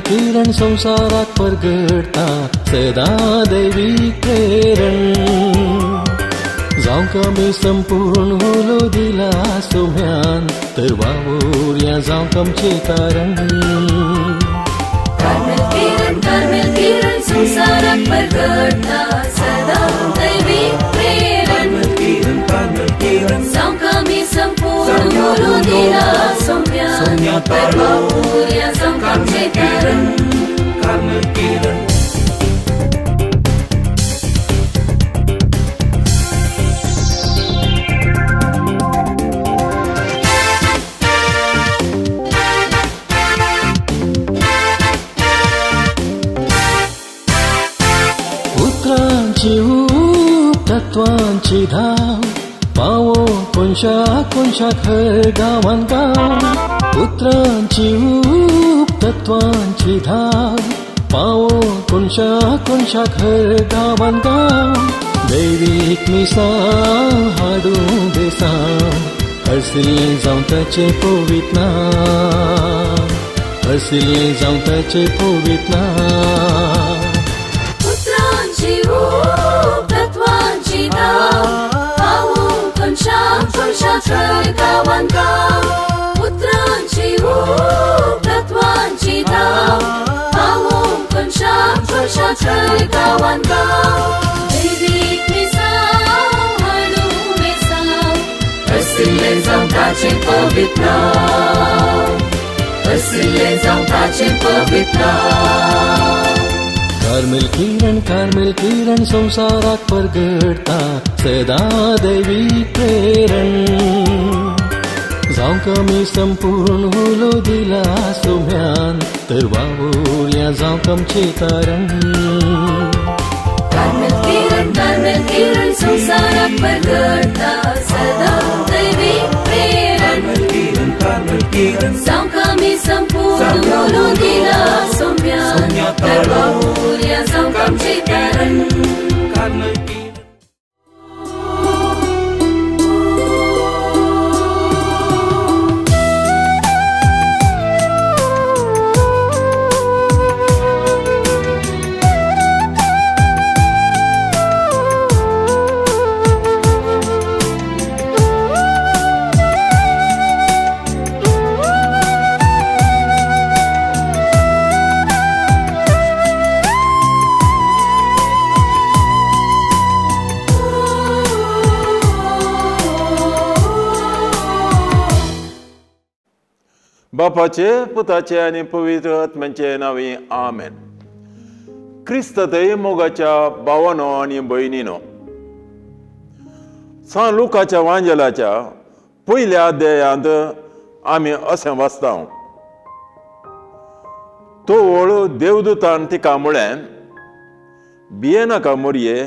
किरण संसारात परगडता सदा दैवीक प्रेरण जावंक आमी संपूर्ण होलो दिला सोम्यान तर वावुरया जावंक आमचे कारण कार्मेल किरण संसारात परगडता सदा दैवीक प्रेरण जावंक आमी संपूर्ण होलो दिला सोम्यान तर वावुरया जावंक आमचे कारण कार्मेल किरण उतरांची ऊब तत्वांची धाव पावो कोणशा खर गांवान गांव उतरांची ऊब तत्वांची धाव पावो कोणशा खर गांवान गांव दैवीक मिसां हाडूं बेसांव हरसिल्लें जावं ताचें पवित्र नांव हरसिल्लें जावं ताचें पवित्र नांव तत्वांची धाव पावो कोणशा खर गांवान गांव उतरांची ऊब तत्वांची धाव पावो कोणशा खर गांवान गांव दैवीक मिसां हाडूं बेसांव हरसिल्लें जावं ताचें पवित्र नांव हरसिल्लें जावं ताचें पवित्र नांव कार्मेल किरण संसारात परगडता सदा दैवीक प्रेरण जावंक आमी संपूर्ण होलो दिला सोम्यान तर वावुरया जावंक आमचे कारण कार्मेल किरण संसारात परगडता सदा दैवीक प्रेरण जावंक आमी संपूर्ण होलो दिला सोम्यान तर वावुरया जावंक आमचे कारण कार्मेल बापाचे पुताचे आणि पवित्र आत्म्याचे नावे आमेन. क्रिस्ततय मोगाच्या भावांनो आणि भयणींनो, सान लुकाच्या वांजेलाच्या पयल्या अध्यायांत आमी अशें वाचता. तो वळ देवदूतान तिका म्हळें, भियेनाका मोरये,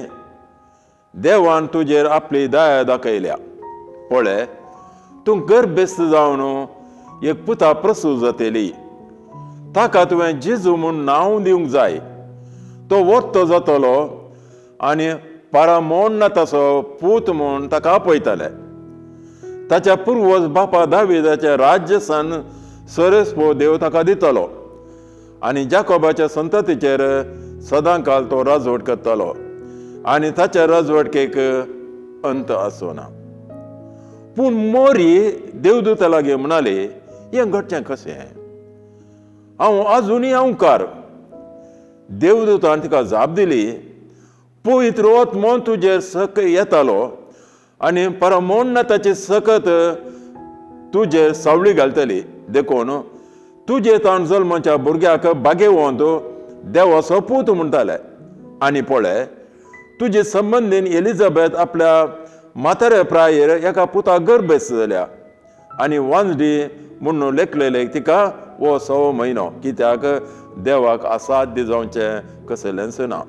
देवान तुजेर आपली दया दाखयल्या. पळय, तूं गर्भेस्त जावन एक पुता प्रसूत जातली. ताका तुवें जेजू म्हूण नांव दिवंक जाय. तो वरतो जातलो आनी पारामोण ताचो पूत म्हूण ताका आपयतले. ताच्या पुर्वज बापा दाविदाचे राज्य सन सरस्पो देव ताका दितलो आनी जाकोबाच्या संततीचेर सदांकाल तो राजवट करतलो आनी ताच्या राजवटकेक अंत आसना. पूण मोरी देवदूता लागीं म्हणाली, हें घडचें कशें? हांव आजुनी अवकार. देवदूतान तिका जाप दिली, पवित्र आत्मो तुजेर सक येतालो आनी परमोन्नताची सकत तुजेर सावळी घालतली. देखून तुजे ताण जल्माच्या भुरग्याक बागेवंत देवाचो पूत म्हणटाले. आनी पळय, तुजे संबंदीन एलिझाबेथ आपल्या म्हाताऱ्या प्रायेर एका पुताक गर्भेस्त जाल्या आनी वांजडी म्हणून लेखलेले तिका वो 6 म्हयनो, कित्याक देवाक असाध्य जावचें कसलेंच ना.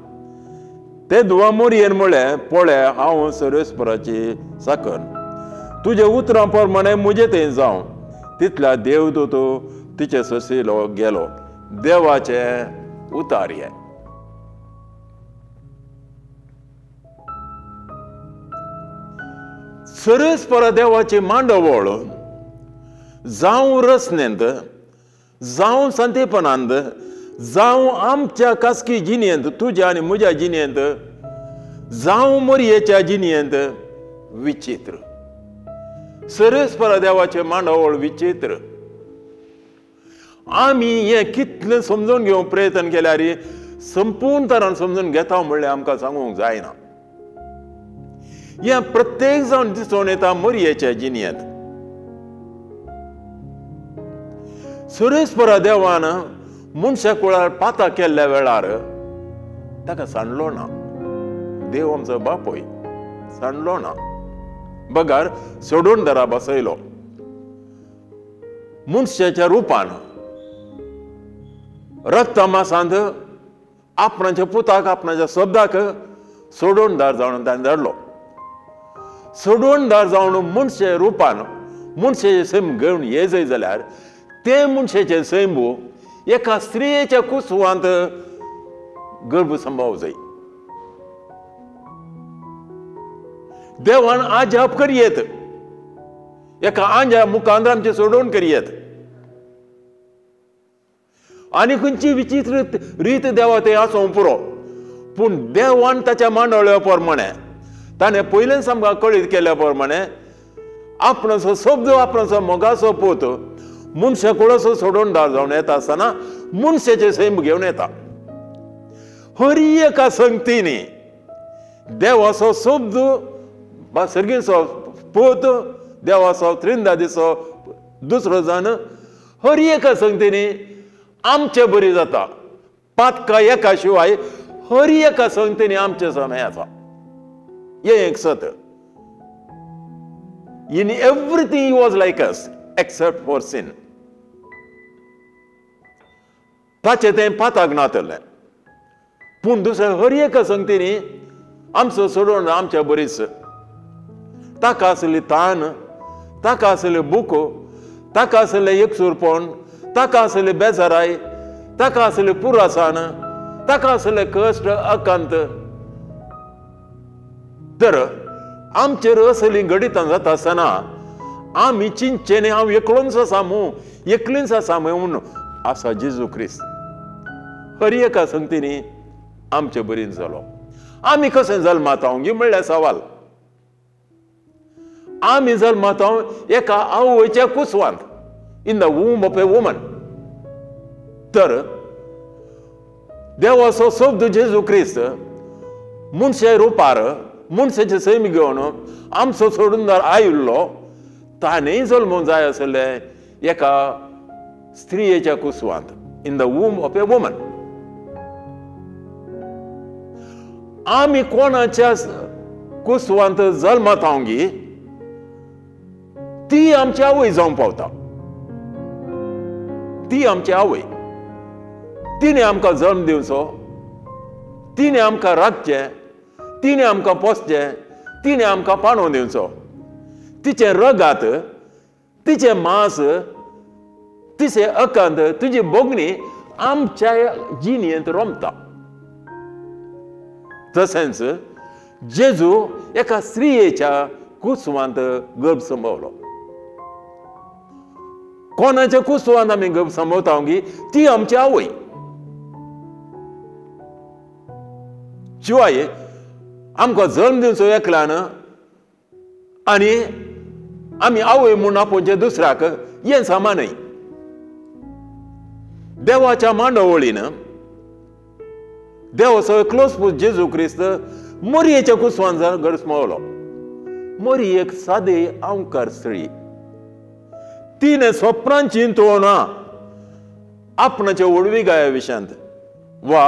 ते दुवा मोरयेन म्हळें, पळय, हांव सर्वेस्पराची साकण. तुजे उतरां प्रमाणे मुजे थंय जावं. तितल्या देवदूत तिचे ससीलो गेलो. देवाचे उतार हे. सर्वेस्परा देवाची मांडवळ जावं रसनेंत, जावं संतेपणांत, जावं आमच्या खासगी जिणेंत, तुज्या आनी म्हज्या जिणेंत, जावं मोरयेच्या जिणेंत विचित्र. सरस्पर देवाचे मांडावळ विचित्र. आमी हें कितलें समजून घेवंक प्रयत्न केल्यार संपूर्ण तरान समजून घेता म्हणल्यार आमकां सांगूंक जायना. हें प्रत्येक जावन दिसून येता मोरयेच्या जिणेंत. सरस्पर देवान मनशा कुळार पाता केल्ल्या वेळार ताका सांडलो ना. देव आमचो बापूय सांडलो ना. बगार सोडून दरा बसयलो. मनशाच्या रुपान रक्तमासांत आपणाच्या पुताक, आपणाच्या शब्दाक सोडोणदार जावन ताणें धाडलो. सोडोणदार जावन मनशे रुपान मनशेचे सैम घेवन येजय जाल्यार ते मनशेचे सैंबू एका स्त्रियेच्या कुसवांत गर्भ संभाव जाय. देवान आजाप करयेत, एका आंजा मुखांत आमचे सोडोवन करयेत. आनी खंयची विचित्र रीत देवा ते आसूं पुरो, पूण देवान ताच्या मांडवळ्या प्रमाणे, ताणें पयलें आमकां कळीत केल्या प्रमाणे आपणाचो शब्द, आपणाचो मोगाचो पूत मनशा कुळाचो सोडोणदार जावन येता आसतना मनशाचे सैम घेवन येता. हर एका संगतींनी देवाचो शब्द, सर्गीचो पूत, देवाचो त्रिंदादीचो दुसरो जावन हर एका संगतींनी आमचे बरी जाता. पातका एका शिवाय हर एका संगतींनी आमचे समय आसा. हें एक सत. In everything he was like us except for sin. ताचे तें पाताक नातलें, पूण दुसऱ्या हर एका संगतींनी आमचो सोडून आमच्या बरीच. ताका आसली तान, ताका आसले बुक, ताका आसले एकसुरपण, ताका आसले बेजाराय, ताका आसले पुरासाण, ताका आसले कश्ट, अकांत. तर आमचेर असली घडितां जाता आसतना आमी चिंतचें न्ही हांव एकलोच आसा मू, एकलीच आसा म्हणून आसा जेजू क्रिस्त. हर एका संगतींनी आमचे बरीन जालो. आमी कशें जल्मात हांव म्हणल्यार सवाल. आमी जल्मात हांव एका आवयच्या कुसवांत, in the womb of a woman. तर देवाचो शब्द जेजू क्रिस्त मनशे रुपार, मनशाचे सैम घेवन आमचो सोडूनदार आयिल्लो. ताणेंय जल्मूंक जाय आसलें एका स्त्रियेच्या कुसवांत, in the womb of a woman. आमी कोणाच्या कुसवांत जल्मात हांगी ती आमची आवय जावंक पावता. ती आमची आवय. तिने आमकां जल्म दिवचो, तिने आमकां राखचें, तिने आमकां पोसचें, तिने आमकां पाणो दिवचो. तिचे रगात, तिचे मांस, तिचे अकांत, तुजी बोगणी आमच्या जिणेंत रोमता. तशेंच जेजू एका स्त्रियेच्या कुसवांत गर्भ संभवलो. कोणाच्या कुसवांत आमी गर्भ संभवता ती आमची आवय. शिवाय आमकां जल्म दिवचो एकल्यान आनी आमी आवय म्हूण आपोवचें दुसऱ्याक, हें सामानय. देवाच्या मांडवळीन देवाचो एकलोच पूत जेजू क्रिस्त मोरयेच्या कुसवांत गर्भ संभवलो. मोरी एक सादी आंवकार स्त्री. तिने स्वप्नांत चिंतवना आपणाच्या ओडविगाया विशांत, वा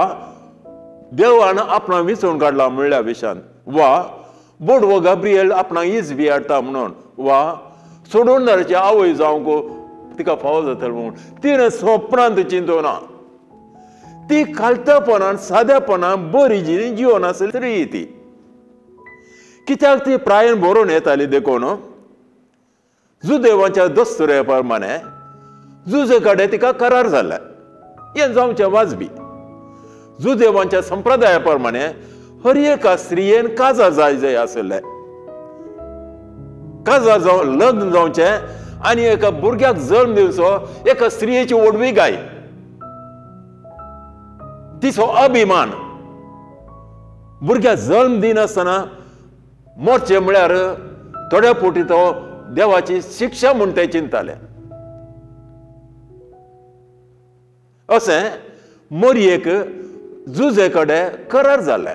देवान आपणा विसरून काडला म्हणल्या विशांत, वा बोडवो गाब्रिएल आपणाक इज बी हाडटा म्हणून, वा सोडूनदाराची आवय जावंक तिका फावो जातलो म्हणून तिणें स्वप्नांत चिंतवना. ती खालतापणान, सादेपणान बरी जिवन आसली तरी ती. कित्याक ती प्रायेन बरोवन येताली देखून जुदेवाच्या दस्तुरे प्रमाणे जुजे कडेन तिका करार जाल्ले. हें जावचें वाजबी. जुदेवांच्या संप्रदाया प्रमाणे हर एका स्त्रियेन काजार जाय आसलें. काजार जावन लग्न जावचें आनी एका भुरग्याक जल्म दिवचो एका स्त्रियेची ओडवी गाय. तिचो अभिमान भुरग्याक जल्म दिनासतना मोरचे म्हळ्यार थोड्या पोटी तो देवाची शिक्षा म्हूण ते चिंताले. अशें मोरयेक जुजे कडेन करार जालें.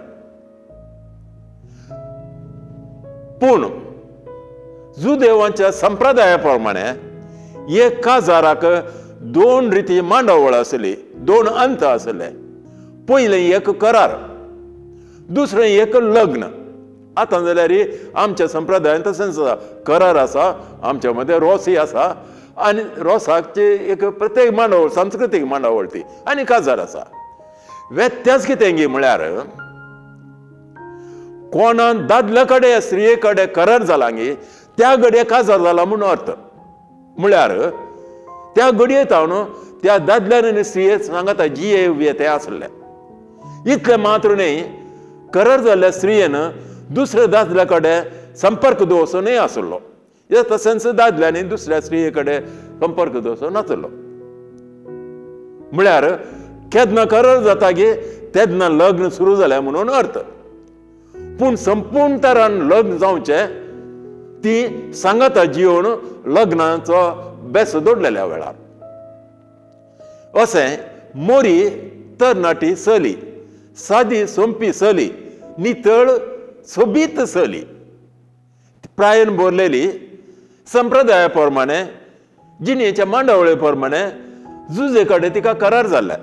पूण जुदेवांच्या संप्रदाया प्रमाणे एक काजाराक 2 रिती मांडावळ आसली, 2 अंत आसले. पयलें एक करार, दुसरें एक लग्न. आतां जाल्यार आमच्या संप्रदायान तशेंच आसा, करार आसा, आमच्या मदें रोसय आसा आनी रोसाचे एक प्रत्येक मांडावळ सांस्कृतीक मांडावळ ती आनी काजार आसा. व्यत्यास कितें गी म्हळ्यार कोणान दादले कडेन स्त्रिये कडेन करार जाला गी त्या घडये काजार जाला म्हूण अर्थ. म्हळ्यार त्या घडयेत त्या दादल्यान आनी स्त्रिये सांगात जी ते आसले. इतलें मात्र न्ही, करार जाल्ल्या स्त्रियेन दुसऱ्या दादल्या कडेन संपर्क दवरचोनय आसलो. तशेंच दादल्यानी दुसऱ्या स्त्रिये कडेन संपर्क दवरचो नासलो. म्हळ्यार केन्ना करार जाता गे तेन्ना लग्न सुरू जालें म्हणून अर्थ. पूण संपूर्ण तरान लग्न जावचें ती सांगाता जिवन लग्नाचो बेस दडलेल्या वेळार. अशें मोरी तरणाटी चली, सादी सोंपी चली, नितळ सोबीत चली, प्रायेन बरलेली, संप्रदाया प्रमाणे जिणेच्या मांडावळे प्रमाणे जुजे कडेन तिका करार जाल्ले.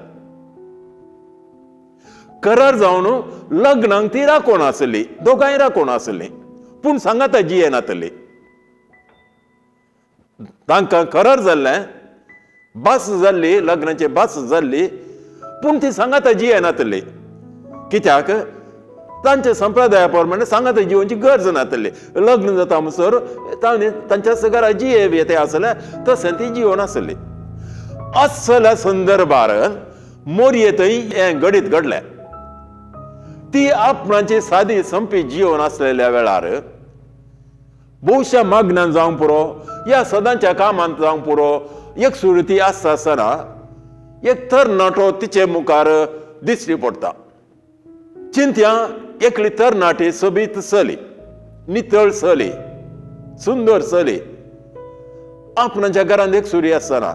करार जावन लग्नाक ती राखोण आसली, दोगांय राखोण आसली, पूण सांगाता जी येनातली. तांकां करार जाल्लें, भास जाल्ली, लग्नाची भास जाल्ली, पूण ती सांगाता जी येनातली. कित्याक तांच्या संप्रदाया प्रमाणे सांगाता जिवनची गरज नातली. लग्न जाता म्हणसर तांच्या घरा जी येते आसले तशें ती जिवन आसली. असल्या संदर्भार मोरयेतय हें घडीत घडलें. ती आपणाची सादी संपी जिवन आसलेल्या वेळार भोवशा मागण्यान जावंक पुरो या सदांच्या कामांत जावंक पुरो एक सुरती आसता आसतना एक तरणाटो तिचे मुखार दिश्टी पडटा. चिंत्या एकली तरणाटी सोबीत चली, नितळ चली, सुंदर चली. आपणाच्या घरांत एक सुरी आसतना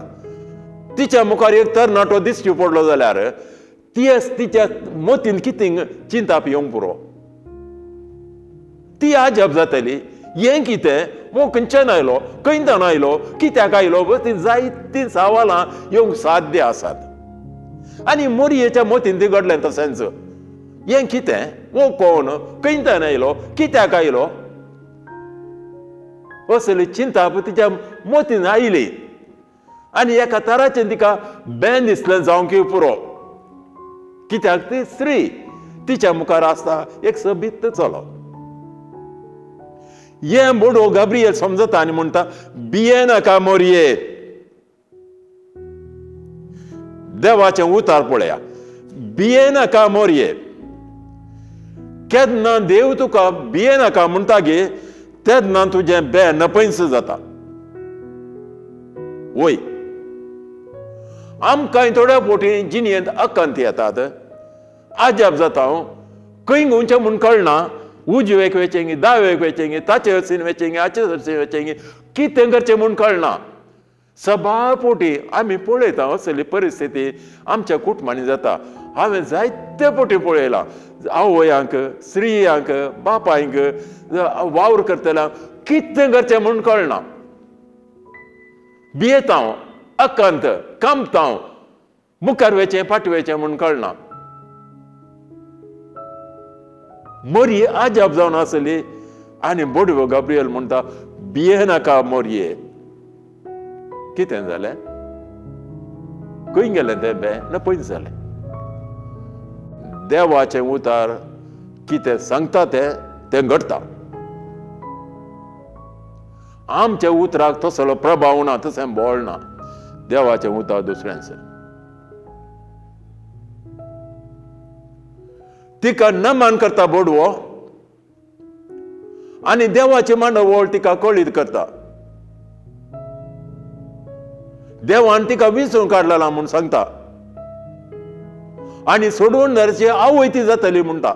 तिच्या मुखार एक तरणाटो दिश्टी पडलो जाल्यार ती तिच्या मोतीन कितें चिंताप येवंक पुरो. ती आजब जातली, हें कितें, वो खंयच्यान आयलो, खंयच्यान आयलो, कित्याक आयलो, ती जायतीं सवालां येवंक साध्य आसात. आनी मोरयेच्या मोतीन ती घडलें तशेंच. हें कितें, वो कोण, खंयच्यान आयलो, कित्याक आयलो, असली चिंताप तिच्या मोतीन आयली. आनी एका तराचें तिका बेन दिसलें जावंक पुरो. कित्याक ती स्त्री तिच्या मुखार आसता एक सोबीत चलो. हें बोडो गाब्रिएल समजता आनी म्हणटा, भिये नाका मोरये. देवाचें उतार पळया, भिये नाका मोरये. केन्ना देव तुका भिये नाका म्हणटा गे तेन्ना तुजें बे नपयस जाता. वय आमकांय थोड्या पोटी जिणेंत अकंत येतात. आजब जाता, खंय गोंयचें म्हूण कळना, उजवेक वेचेंगी, दावेक वेचेंगी, ताचे हरसीन वेचेंगी, हाचे हरसीन वेचेंगी, कितें करचें म्हूण कळना. सबार पोटी आमी पळयता असली परिस्थिती आमच्या कुटुंबांनी जाता. हांवें जायते पोटी पळयलां. आवयांक, स्त्रियांक, बापायंक, वावर करतल्यांक कितें करचें म्हूण कळना. भियेता, अकंत, कामता, मुखार वेचें, फाटी वेचें म्हूण कळना. मोरये आजब जावन आसली आनी बोडवो गाब्रिएल म्हणटा, भिये नाका मोरये. कितें जालें, खंय गेलें तें बे नपयस जालें. देवाचें उतार कितें सांगता तें घडटा. आमच्या उतराक तसलो प्रभाव ना, तशें बळ ना. देवाचें उतार दुसऱ्यांचें. तिका नमन करता बोडवो आनी देवाचें मांडावळ तिका कळीत करता. देवान तिका विसरून काडलेला म्हूण सांगता. आनी सोडून धरची आवय ती जातली म्हणटा.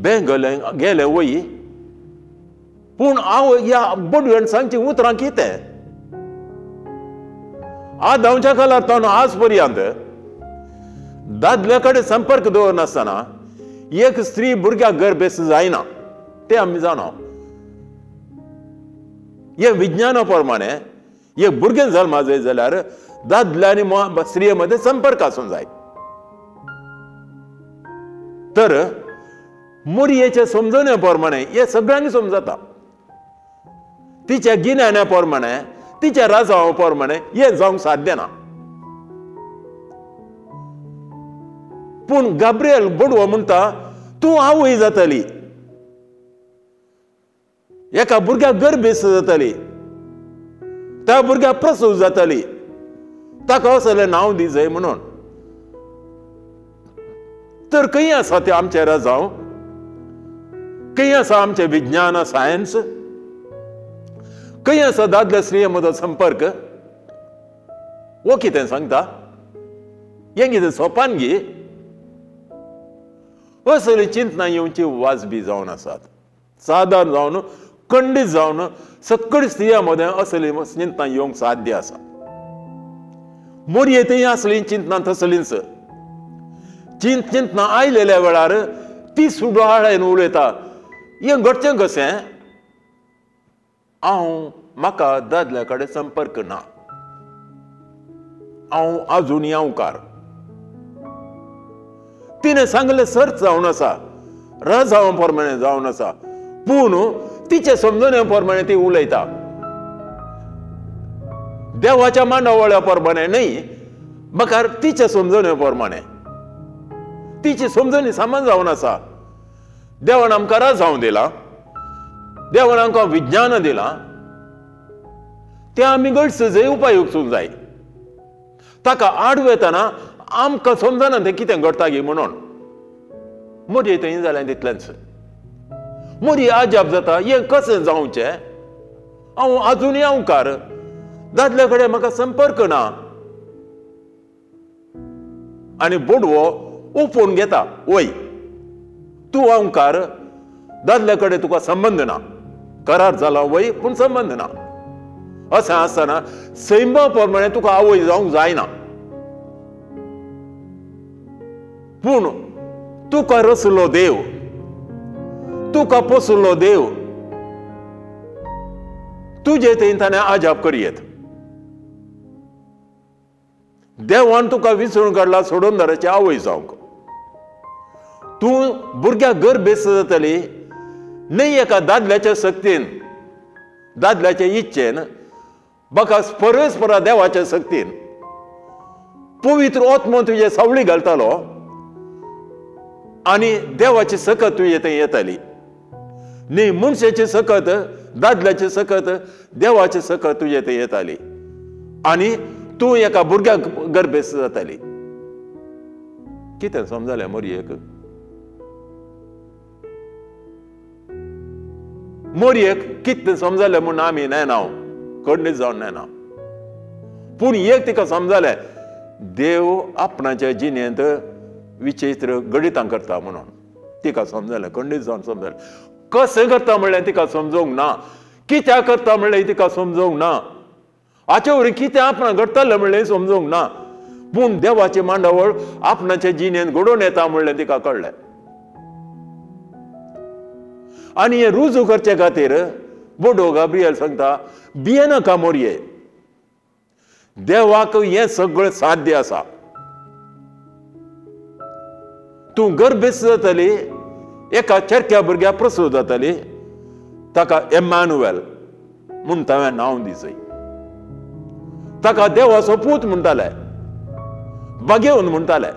बें गेले वय पूण हांव ह्या बडव्यान सांगची उतरां कितें आज धांवच्या काळांतल्यान आज पर्यंत दादल्या कडेन संपर्क दवरनासतना एक स्त्री भुरग्याक गर्भेस्त जायना ते आमी जाणा. हे विज्ञाना प्रमाणे एक भुरगें जल्मा जाय जाल्यार दादल्या आनी स्त्रिये मध्ये संपर्क आसूंक जाय. तर मोरयेच्या समजण्या प्रमाणे हे सगळ्यांनी समजता. तिच्या गिन्यान्या प्रमाणे तिच्या राजावा प्रमाणे हे जावंक साध्य ना. पूण गाब्रिएल बडवो म्हणटा तूं आवय जातली, एका भुरग्याक गर्भेस्त जातली, त्या भुरग्याक प्रसूव जातली, ताका असलें नांव दी जाय म्हणून. तर खंय आसा ते आमचे राजाव, खंय आसा आमचे विज्ञान सायन्स, खंय आसा दादल्या स्त्रिये मदो संपर्क. वो कितें सांगता हें कितें सोपान गी. असली चिंतना येवची वाजबी जावन आसात. सादारण जावन खंडीत जावन सकळ स्त्रिया मध्ये असली चिंतना येवंक साध्य आसा. मोरयेतय असली चिंतना तसलीच चिंतना आयलेल्या वेळार ती सुडाळेन उलयता हें घडचें कशें. म्हाका दादल्या कडेन संपर्क ना, हांव आजून येवकार. तिने सांगले सर्च जावन आसा, राजावा प्रमाणे जावन आसा, पूण तिचे समजण्या प्रमाणे ती उलयता. देवाच्या मांडावळ्या प्रमाणे न्हय, म्हाका तिच्या समजण्या प्रमाणे. तिची समजणी समान जावन आसा. देवान आमकां राजाव दिला, देवान आमकां विज्ञान दिलां, ते आमी गैरसजय उपयोगसूंक जाय. ताका आड वेतना आमकां समजना तें कितें घडटा गे म्हणून. मोरये थंय जालें तितलेंच. मोरये आजाप जाता हें कशें जावचें. हांव आजून येवकार, दादल्या कडेन म्हाका संपर्क ना. आनी बडवो ओपोवन घेता, वय तूं येवकार, दादल्या कडेन तुका संबंध ना, करार जाला वय पूण संबंध ना. अशें आसतना सैमा प्रमाणे तुका आवय जावंक जायना. पूण तुका रचलो देव, तुका पोसलो देव, तुजे थंय ताणें आजाप करीत. देवान तुका विसरून काडला सोडून धरची आवय जावंक. तूं भुरग्याक गर्भेस्त जातली न्हय एका दादल्याच्या शक्तीन, दादल्याच्या इच्छेन, म्हाका परस्परा देवाच्या शक्तीन पवित्र आत्मो तुजे सावळी घालतालो आनी देवाची सकत तुजे थंय येताली. न्ही मनशाची सकत, दादल्याची सकत, देवाची सकत तुजे थंय येताली. आनी तूं एका भुरग्याक गर्भेस्त जाताली. कितें समजलें मोरयेक. मोरयेक कितें समजलें म्हूण आमी नेनाव, खंडीत जावन नेना. पूण एक तिका समजलें देव आपणाच्या जिणेंत विचित्र गणितां करता म्हणून. तिका समजलें, खंडीत जावन समजलें. कशें करता म्हणलें तिका समजोंक ना, कित्याक करता म्हणलें तिका समजोंक ना, हाचे वरी कितें आपणाक घडटलें म्हणलें समजोंक ना. पूण देवाची मांडावळ आपणाच्या जिणेंत घडोवन येता म्हणलें तिका कळ्ळें. आनी हें रुजू करचे खातीर बडो गाब्रिएल सांगता भियेनाका मोरये, देवाक हें सगळें साध्य आसा. तूं गर्भेस्त जातली, एका चरक्या भुरग्याक प्रसूव जातली, ताका एम्मानुएल म्हूण तांवें नांव दिसय. ताका देवाचो पूत म्हणटाले, बागेवन म्हणटाले.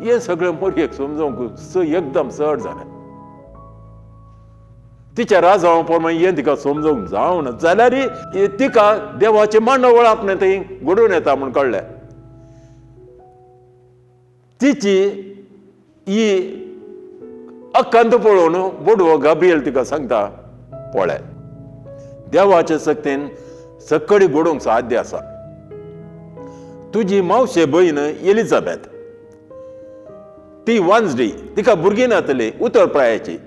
हें सगळें मोरयेक समजोवंक एकदम चड जालें. तिच्या राजावा प्रमाणे हें तिका समजोवंक जावना जाल्यार तिका देवाचे मांडावळ आपणे थंय घडोवन येता म्हूण कळ्ळें. तिची ही अखंत पळोवन बडवो गाब्रिएल तिका सांगता पळय, देवाचे शक्तीन सकळी घडोवंक साध्य आसा. तुजी मावशे भयण एलिझाबेथ ती वांजडी तिका भुरगीं जातली उतर प्रायाची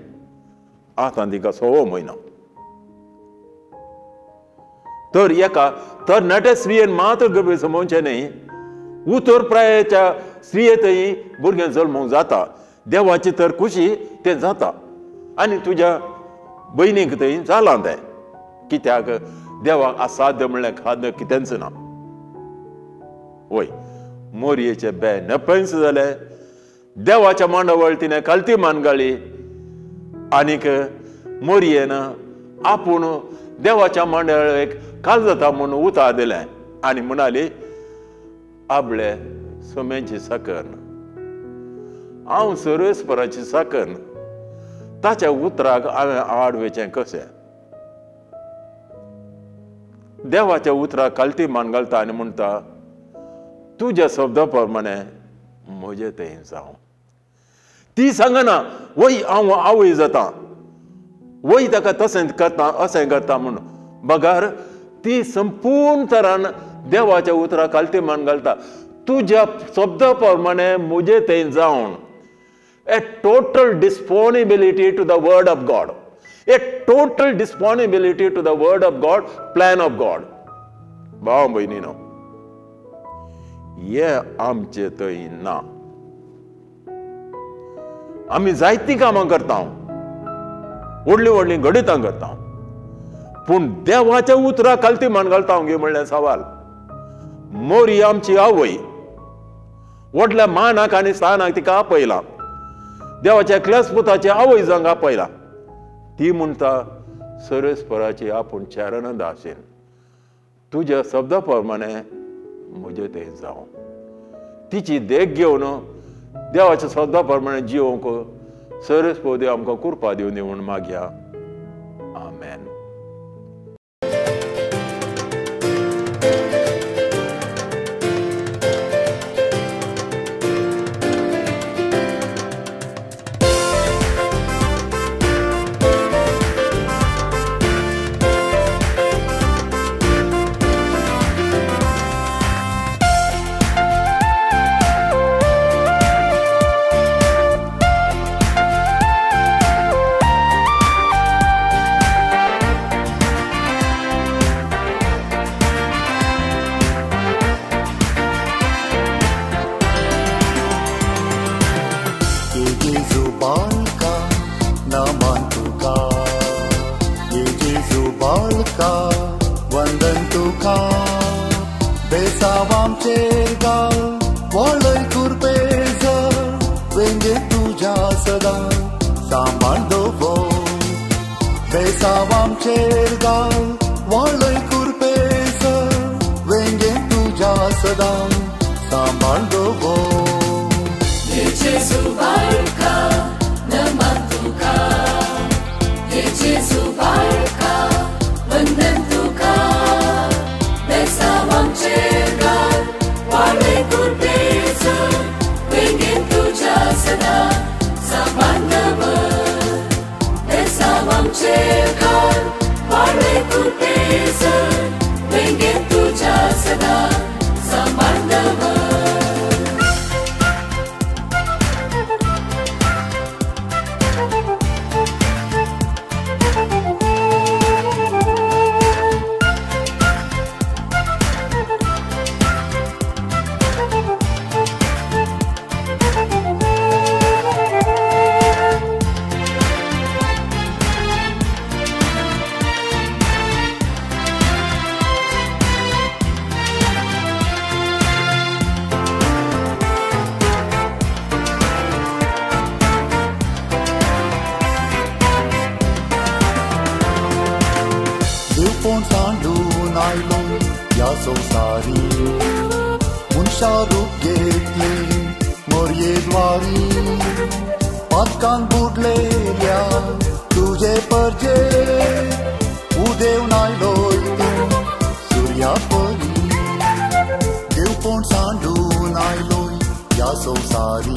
आतां तिका 6वो म्हयनो तर एका तरणाट्या स्त्रियेन मात्र गर्भ समोवचें न्ही उतर प्रायाच्या स्त्रियेतय भुरगें जल्मोवंक जाता देवाची तर खुशी तें जाता आनी तुज्या भयणीक थंय जालां तें कित्याक देवाक असाध्य म्हणल्यार खाद्य कितेंच ना वय मोरयेचे बे नपयस जाले देवाच्या मांडावळ तिणें कालती मानगाळी आनीक मोरयेन आपूण देवाच्या मांडावळेक काल जाता म्हणून उतार दिलें आनी म्हणाली आपले सोम्याची साकन हांव सर्वेस्पराची साकन ताच्या उतराक हांवें आड वेचें कशें देवाच्या उतराक कालती मान घालता आनी म्हणटा तुज्या शब्दा प्रमाणे म्हजें तें जावं ती सांगना वय हांव आवय जाता वय ताका तशें करता अशें करता म्हूण बगार ती संपूर्ण तरान देवाच्या उतराक कालती मान घालता तुज्या शब्दा प्रमाणे म्हजें तें जावन a total disponibility to the word of God, a total disponibility to the word of God, plan of God. भाव भयणीनो हे आमचे थंय ना आमी जायतीं कामां करता व्हडलीं व्हडलीं गणितां करता पूण देवाच्या उतराक कालती मान घालता गे म्हणलें सवाल मोरी आमची आवय व्हडल्या मानाक आनी स्थानाक तिका आपयला देवाच्या क्लेस्पुताची आवय जांक आपयला ती म्हणटा सर्वेस्पराची आपूण चरण दासेन तुज्या शब्दा प्रमाणे म्हजें तें जावं तिची देख घेवन देवाच्या शब्दा प्रमाणे जिवंक सर्वेस्पर देव आमकां कृपा दिवन म्हूण मागया आमेन संवसारी